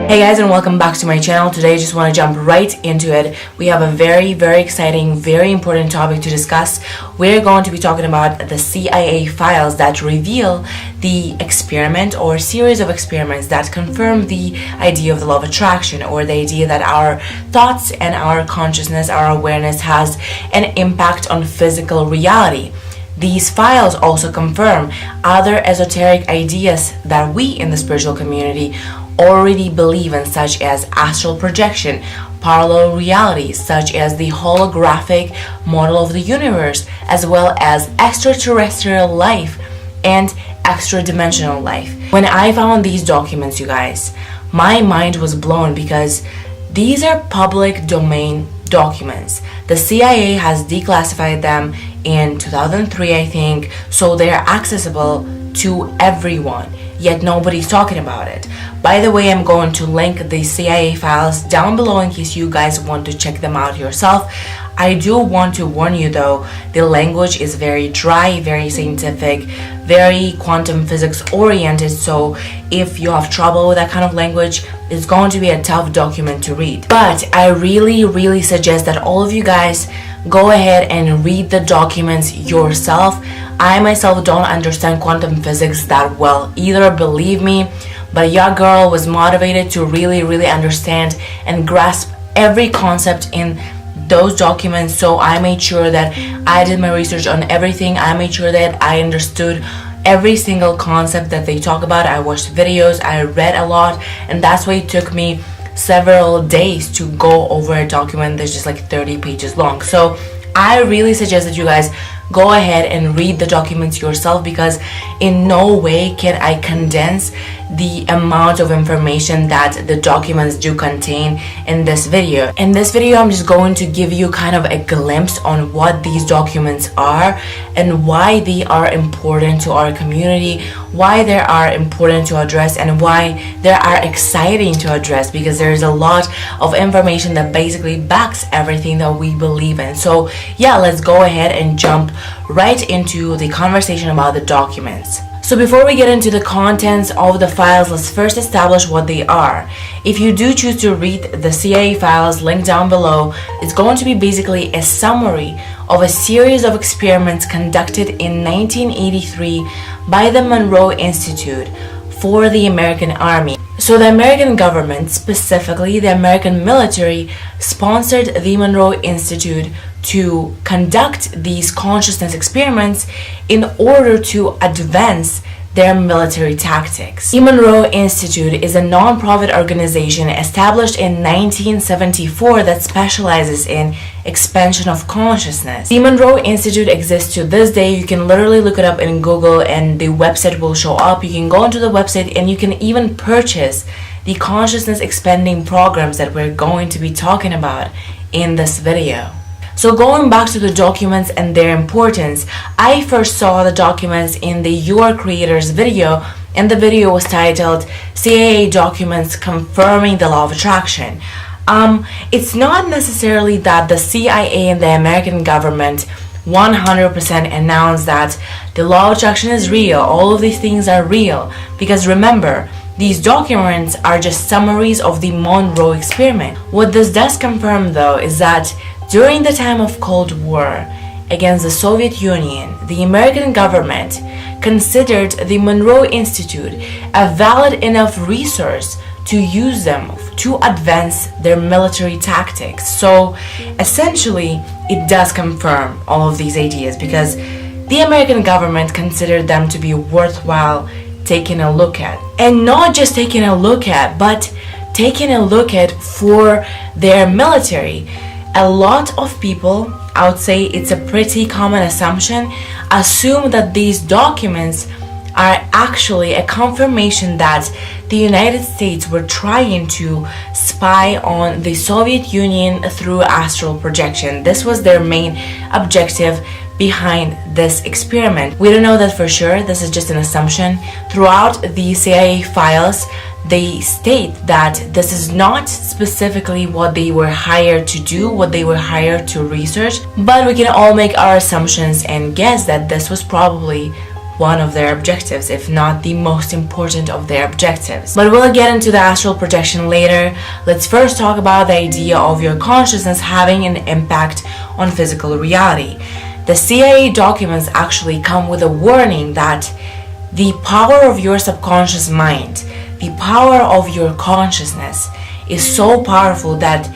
Hey guys, and welcome back to my channel. Today I just want to jump right into it. We have a very exciting, very important topic to discuss. We're going to be talking about the CIA files that reveal the experiment or series of experiments that confirm the idea of the law of attraction, or the idea that our thoughts and our consciousness, our awareness has an impact on physical reality. These files also confirm other esoteric ideas that we in the spiritual community already believe in, such as astral projection, parallel realities, such as the holographic model of the universe, as well as extraterrestrial life and extra-dimensional life. When I found these documents, you guys, my mind was blown because these are public domain documents. The CIA has declassified them in 2003, I think, so they're accessible to everyone, yet nobody's talking about it. By the way, I'm going to link the CIA files down below in case you guys want to check them out yourself. I do want to warn you though, the language is very dry, very scientific, very quantum physics oriented, so if you have trouble with that kind of language, it's going to be a tough document to read. But I really suggest that all of you guys go ahead and read the documents yourself. I myself don't understand quantum physics that well either, believe me, but your girl was motivated to really understand and grasp every concept in those documents. So I made sure that I did my research on everything. I made sure that I understood every single concept that they talk about. I watched videos, I read a lot, and that's why it took me several days to go over a document that's just like 30 pages long. So I really suggest that you guys go ahead and read the documents yourself, because in no way can I condense the amount of information that the documents do contain in this video. In this video, I'm just going to give you kind of a glimpse on what these documents are and why they are important to our community, why they are important to address, and why they are exciting to address, because there's a lot of information that basically backs everything that we believe in. So yeah, let's go ahead and jump right into the conversation about the documents. So before we get into the contents of the files, let's first establish what they are. If you do choose to read the CIA files linked down below, it's going to be basically a summary of a series of experiments conducted in 1983 by the Monroe Institute for the American Army. So the American government, specifically the American military, sponsored the Monroe Institute to conduct these consciousness experiments in order to advance their military tactics. The Monroe Institute is a non-profit organization established in 1974 that specializes in expansion of consciousness. The Monroe Institute exists to this day. You can literally look it up in Google and the website will show up. You can go onto the website and you can even purchase the consciousness expanding programs that we're going to be talking about in this video. So going back to the documents and their importance, I first saw the documents in the Your Creators video, and the video was titled CIA Documents Confirming the Law of Attraction. It's not necessarily that the CIA and the American government 100% announced that the law of attraction is real, all of these things are real, because remember, these documents are just summaries of the Monroe experiment. What this does confirm though is that during the time of Cold War against the Soviet Union, the American government considered the Monroe Institute a valid enough resource to use them to advance their military tactics. So essentially, it does confirm all of these ideas, because the American government considered them to be worthwhile taking a look at. And not just taking a look at, but taking a look at for their military. A lot of people, I would say it's a pretty common assumption, assume that these documents are actually a confirmation that the United States were trying to spy on the Soviet Union through astral projection. This was their main objective behind this experiment. We don't know that for sure, this is just an assumption. Throughout the CIA files, they state that this is not specifically what they were hired to do, what they were hired to research, but we can all make our assumptions and guess that this was probably one of their objectives, if not the most important of their objectives. But we'll get into the astral projection later. Let's first talk about the idea of your consciousness having an impact on physical reality. The CIA documents actually come with a warning that the power of your subconscious mind, the power of your consciousness, is so powerful that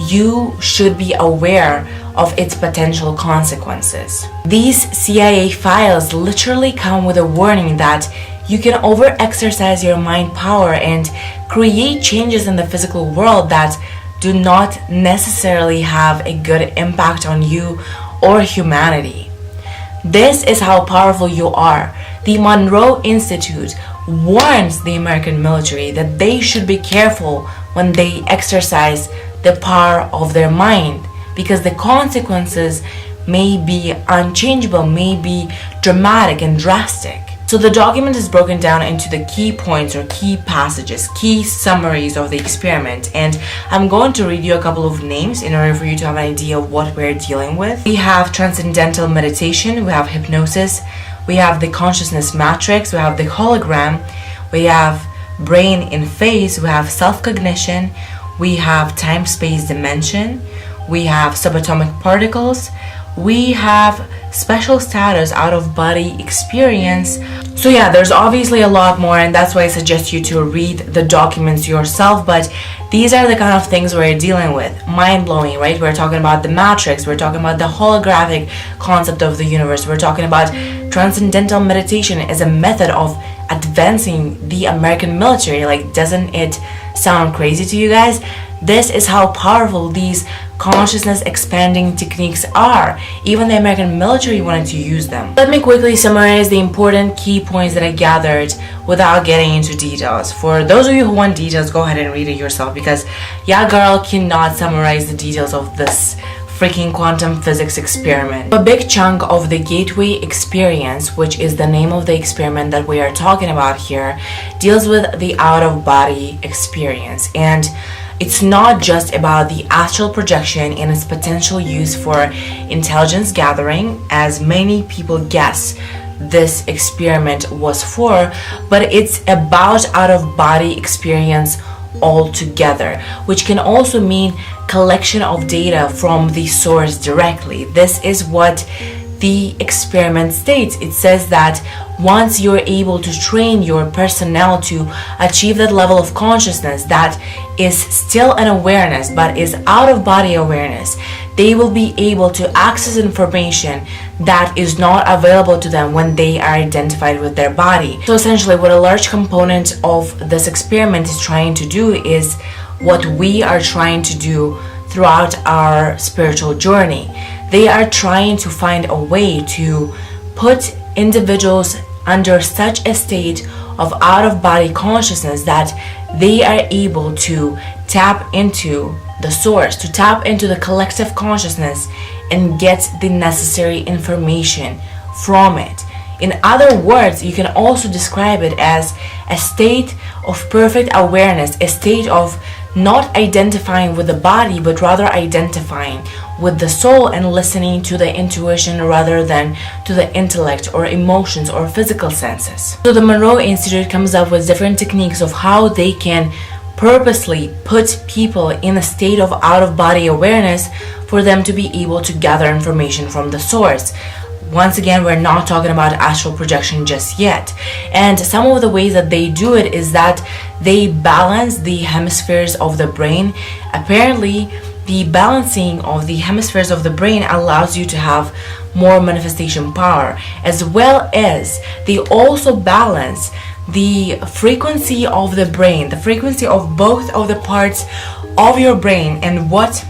you should be aware of its potential consequences. These CIA files literally come with a warning that you can overexercise your mind power and create changes in the physical world that do not necessarily have a good impact on you or humanity. This is how powerful you are. The Monroe Institute warns the American military that they should be careful when they exercise the power of their mind, because the consequences may be unchangeable, may be dramatic and drastic. So the document is broken down into the key points or key passages, key summaries of the experiment, and I'm going to read you a couple of names in order for you to have an idea of what we're dealing with. We have transcendental meditation, we have hypnosis, we have the consciousness matrix, we have the hologram, we have brain in phase, we have self-cognition, we have time-space dimension, we have subatomic particles, we have special status, out-of-body experience. So yeah, there's obviously a lot more, and that's why I suggest you to read the documents yourself, but these are the kind of things we're dealing with. Mind-blowing, right? We're talking about the matrix, we're talking about the holographic concept of the universe, we're talking about transcendental meditation as a method of advancing the American military. Like, doesn't it sound crazy to you guys? This is how powerful these consciousness expanding techniques are. Even the American military wanted to use them. Let me quickly summarize the important key points that I gathered without getting into details. For those of you who want details, go ahead and read it yourself, because yeah, girl cannot summarize the details of this freaking quantum physics experiment. A big chunk of the gateway experience, which is the name of the experiment that we are talking about here, deals with the out-of-body experience, and it's not just about the astral projection and its potential use for intelligence gathering, as many people guess this experiment was for, but it's about out-of-body experience altogether, which can also mean collection of data from the source directly. This is what the experiment states. It says that once you're able to train your personnel to achieve that level of consciousness that is still an awareness but is out of body awareness, they will be able to access information that is not available to them when they are identified with their body. So essentially, what a large component of this experiment is trying to do is what we are trying to do throughout our spiritual journey. They are trying to find a way to put individuals under such a state of out-of-body consciousness that they are able to tap into the source, to tap into the collective consciousness and get the necessary information from it. In other words, you can also describe it as a state of perfect awareness, a state of not identifying with the body, but rather identifying with the soul and listening to the intuition rather than to the intellect or emotions or physical senses. So the Monroe Institute comes up with different techniques of how they can purposely put people in a state of out-of-body awareness for them to be able to gather information from the source. Once again, we're not talking about astral projection just yet. And some of the ways that they do it is that they balance the hemispheres of the brain. Apparently, the balancing of the hemispheres of the brain allows you to have more manifestation power, as well as they also balance the frequency of the brain, the frequency of both of the parts of your brain and what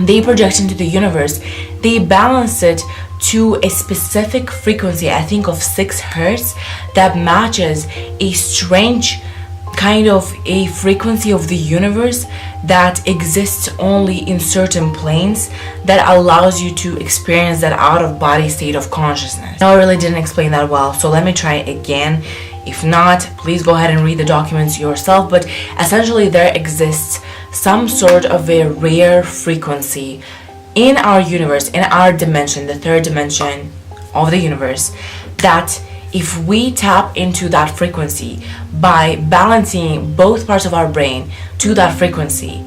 they project into the universe. They balance it to a specific frequency, I think of 6 hertz, that matches a strange kind of a frequency of the universe that exists only in certain planes, that allows you to experience that out-of-body state of consciousness. Now, I really didn't explain that well, so let me try it again. If not, please go ahead and read the documents yourself. But essentially, there exists some sort of a rare frequency in our universe, in our dimension, the third dimension of the universe, that if we tap into that frequency by balancing both parts of our brain to that frequency,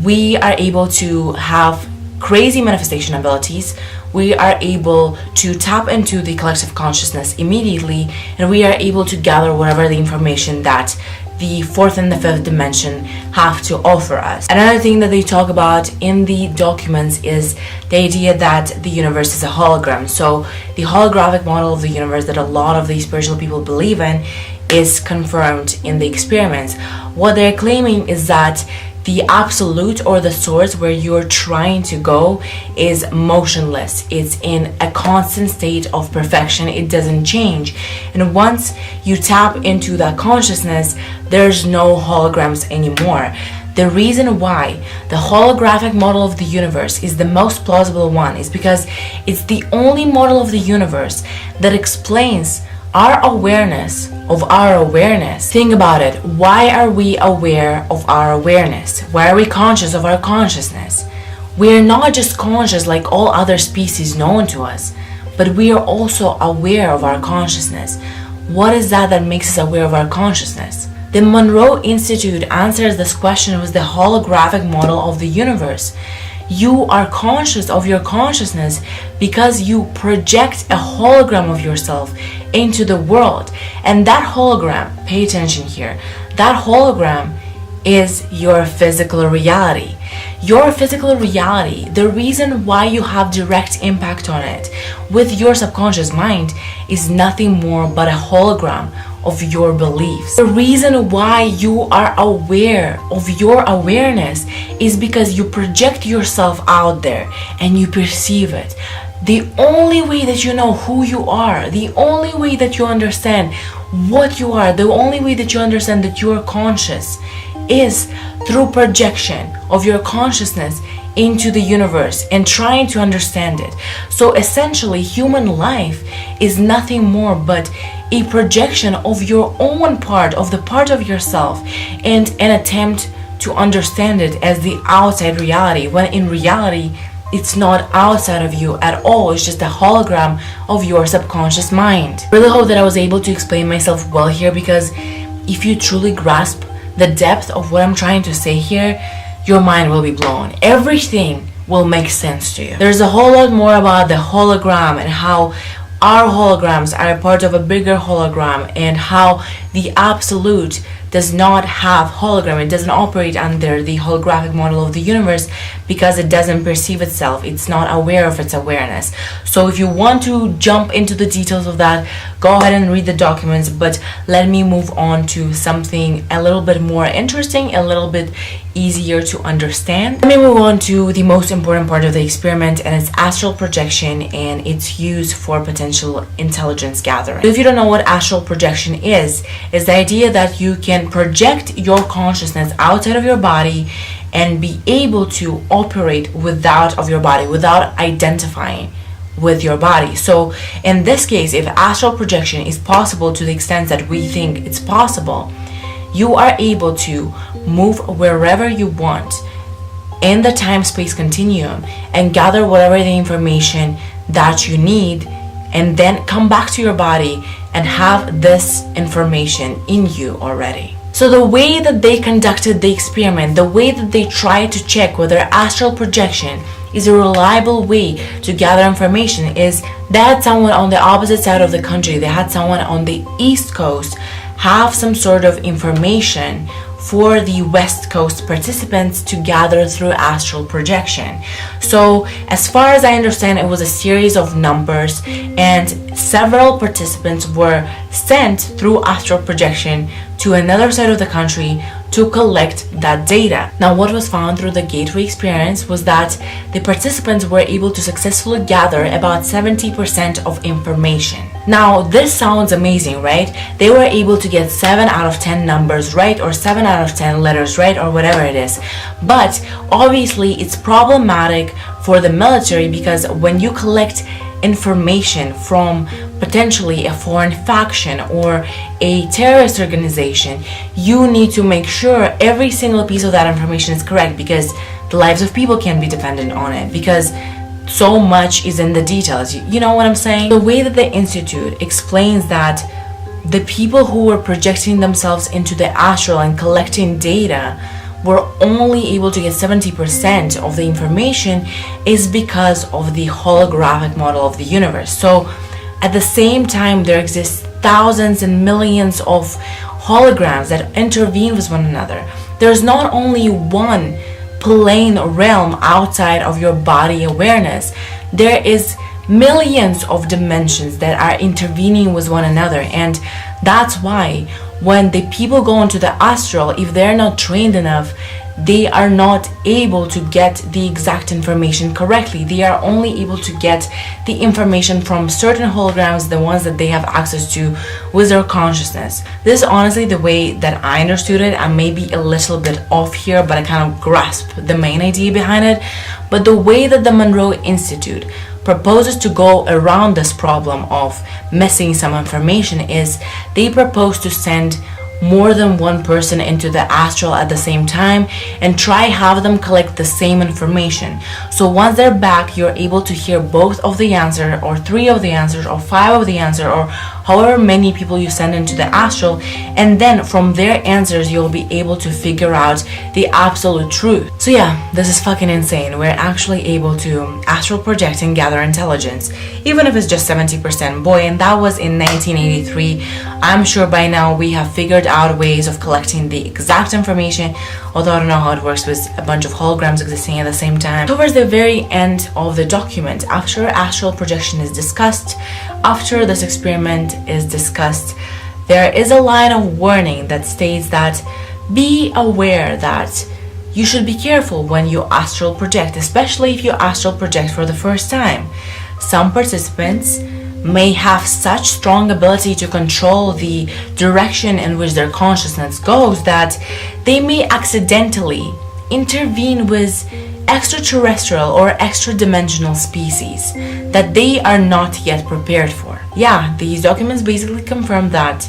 we are able to have crazy manifestation abilities. We are able to tap into the collective consciousness immediately, and we are able to gather whatever the information that the fourth and the fifth dimension have to offer us. Another thing that they talk about in the documents is the idea that the universe is a hologram. So the holographic model of the universe that a lot of these spiritual people believe in is confirmed in the experiments. What they're claiming is that the absolute, or the source where you're trying to go, is motionless. It's in a constant state of perfection. It doesn't change. And once you tap into that consciousness, there's no holograms anymore. The reason why the holographic model of the universe is the most plausible one is because it's the only model of the universe that explains our awareness of our awareness. Think about it. Why are we aware of our awareness? Why are we conscious of our consciousness? We are not just conscious like all other species known to us, but we are also aware of our consciousness. What is that makes us aware of our consciousness? The Monroe Institute answers this question with the holographic model of the universe. You are conscious of your consciousness because you project a hologram of yourself into the world. And that hologram, pay attention here, that hologram is your physical reality. Your physical reality, the reason why you have direct impact on it with your subconscious mind, is nothing more but a hologram of your beliefs. The reason why you are aware of your awareness is because you project yourself out there and you perceive it. The only way that you know who you are, the only way that you understand what you are, the only way that you understand that you are conscious is through projection of your consciousness into the universe and trying to understand it. So essentially, human life is nothing more but a projection of your own part, of the part of yourself, and an attempt to understand it as the outside reality, when in reality it's not outside of you at all. It's just a hologram of your subconscious mind. I really hope that I was able to explain myself well here, because if you truly grasp the depth of what I'm trying to say here, your mind will be blown. Everything will make sense to you. There's a whole lot more about the hologram and how our holograms are a part of a bigger hologram, and how the absolute does not have hologram. It doesn't operate under the holographic model of the universe because it doesn't perceive itself. It's not aware of its awareness. So if you want to jump into the details of that, go ahead and read the documents, but let me move on to something a little bit more interesting, a little bit easier to understand. Let me move on to the most important part of the experiment, and it's astral projection and its use for potential intelligence gathering. So if you don't know what astral projection is the idea that you can project your consciousness outside of your body and be able to operate without of your body, without identifying with your body. So in this case, if astral projection is possible to the extent that we think it's possible, you are able to move wherever you want in the time-space continuum and gather whatever the information that you need, and then come back to your body and have this information in you already. So the way that they conducted the experiment, the way that they tried to check whether astral projection is a reliable way to gather information is they had someone on the opposite side of the country, they had someone on the East Coast have some sort of information for the West Coast participants to gather through astral projection. So as far as I understand, it was a series of numbers, and several participants were sent through astral projection to another side of the country to collect that data. Now, what was found through the gateway experience was that the participants were able to successfully gather about 70% of information. Now, this sounds amazing, right? They were able to get 7 out of 10 numbers right, or 7 out of 10 letters right, or whatever it is. But obviously, it's problematic for the military, because when you collect information from potentially a foreign faction or a terrorist organization, you need to make sure every single piece of that information is correct, because the lives of people can be dependent on it, because so much is in the details. You know what I'm saying? The way that the Institute explains that the people who were projecting themselves into the astral and collecting data were only able to get 70% of the information is because of the holographic model of the universe. So at the same time, there exists thousands and millions of holograms that intervene with one another. There's not only one plane realm outside of your body awareness. There is millions of dimensions that are intervening with one another, and that's why when the people go into the astral, if they're not trained enough, they are not able to get the exact information correctly. They are only able to get the information from certain holograms, the ones that they have access to with their consciousness. This is honestly the way that I understood it. I may be a little bit off here, but I kind of grasp the main idea behind it. But the way that the Monroe Institute proposes to go around this problem of missing some information is they propose to send more than one person into the astral at the same time and try have them collect the same information. So once they're back, you're able to hear both of the answer, or 3 of the answers, or 5 of the answer, or however many people you send into the astral, and then from their answers you'll be able to figure out the absolute truth. So yeah, this is fucking insane. We're actually able to astral project and gather intelligence, even if it's just 70%. Boy, and that was in 1983. I'm sure by now we have figured out ways of collecting the exact information, although I don't know how it works with a bunch of holograms existing at the same time. Towards the very end of the document, after astral projection is discussed, after this experiment is discussed, there is a line of warning that states that be aware that you should be careful when you astral project, especially if you astral project for the first time. Some participants may have such strong ability to control the direction in which their consciousness goes that they may accidentally intervene with extraterrestrial or extra-dimensional species that they are not yet prepared for. Yeah, these documents basically confirm that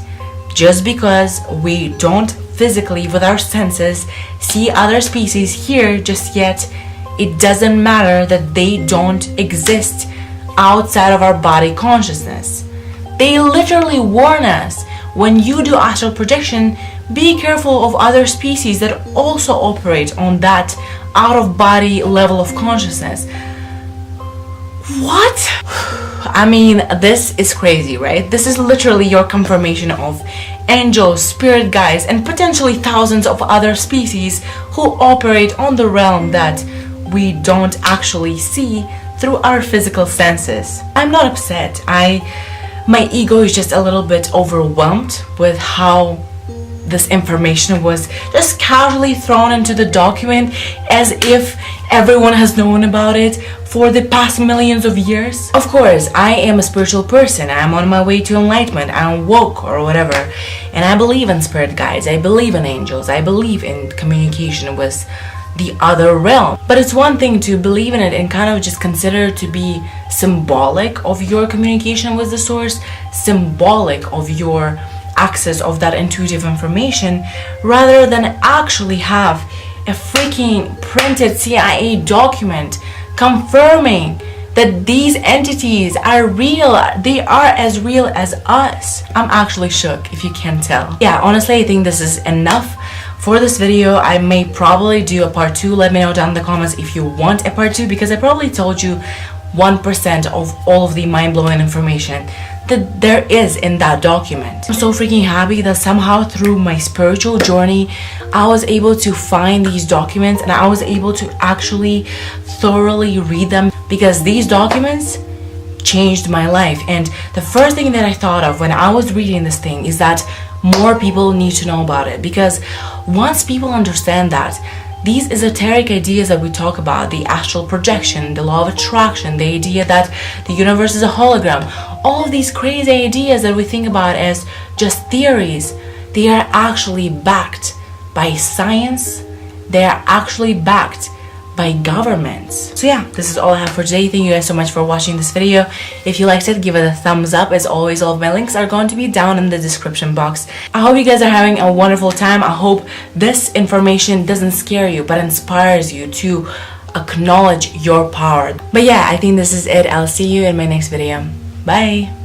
just because we don't physically with our senses see other species here just yet, it doesn't matter that they don't exist outside of our body consciousness. They literally warn us, when you do astral projection, be careful of other species that also operate on that out of body level of consciousness. What? I mean, this is crazy, right? This is literally your confirmation of angels, spirit guides, and potentially thousands of other species who operate on the realm that we don't actually see through our physical senses. I'm not upset. My ego is just a little bit overwhelmed with how this information was just casually thrown into the document as if everyone has known about it for the past millions of years. Of course, I am a spiritual person. I'm on my way to enlightenment. I'm woke or whatever. And I believe in spirit guides. I believe in angels. I believe in communication with the other realm. But it's one thing to believe in it and kind of just consider it to be symbolic of your communication with the source, symbolic of your access of that intuitive information, rather than actually have a freaking printed CIA document confirming that these entities are real. They are as real as us. I'm actually shook, if you can't tell. Yeah, honestly, I think this is enough for this video. I may probably do a part 2. Let me know down in the comments if you want a part 2, because I probably told you 1% of all of the mind-blowing information that there is in that document. I'm so freaking happy that somehow through my spiritual journey I was able to find these documents and I was able to actually thoroughly read them, because these documents changed my life. And the first thing that I thought of when I was reading this thing is that more people need to know about it, because once people understand that these esoteric ideas that we talk about, the astral projection, the law of attraction, the idea that the universe is a hologram, all of these crazy ideas that we think about as just theories, they are actually backed by science. They are actually backed by governments. So yeah, this is all I have for today. Thank you guys so much for watching this video. If you liked it, give it a thumbs up. As always, all of my links are going to be down in the description box. I hope you guys are having a wonderful time. I hope this information doesn't scare you but inspires you to acknowledge your power. But yeah, I think this is it. I'll see you in my next video. Bye.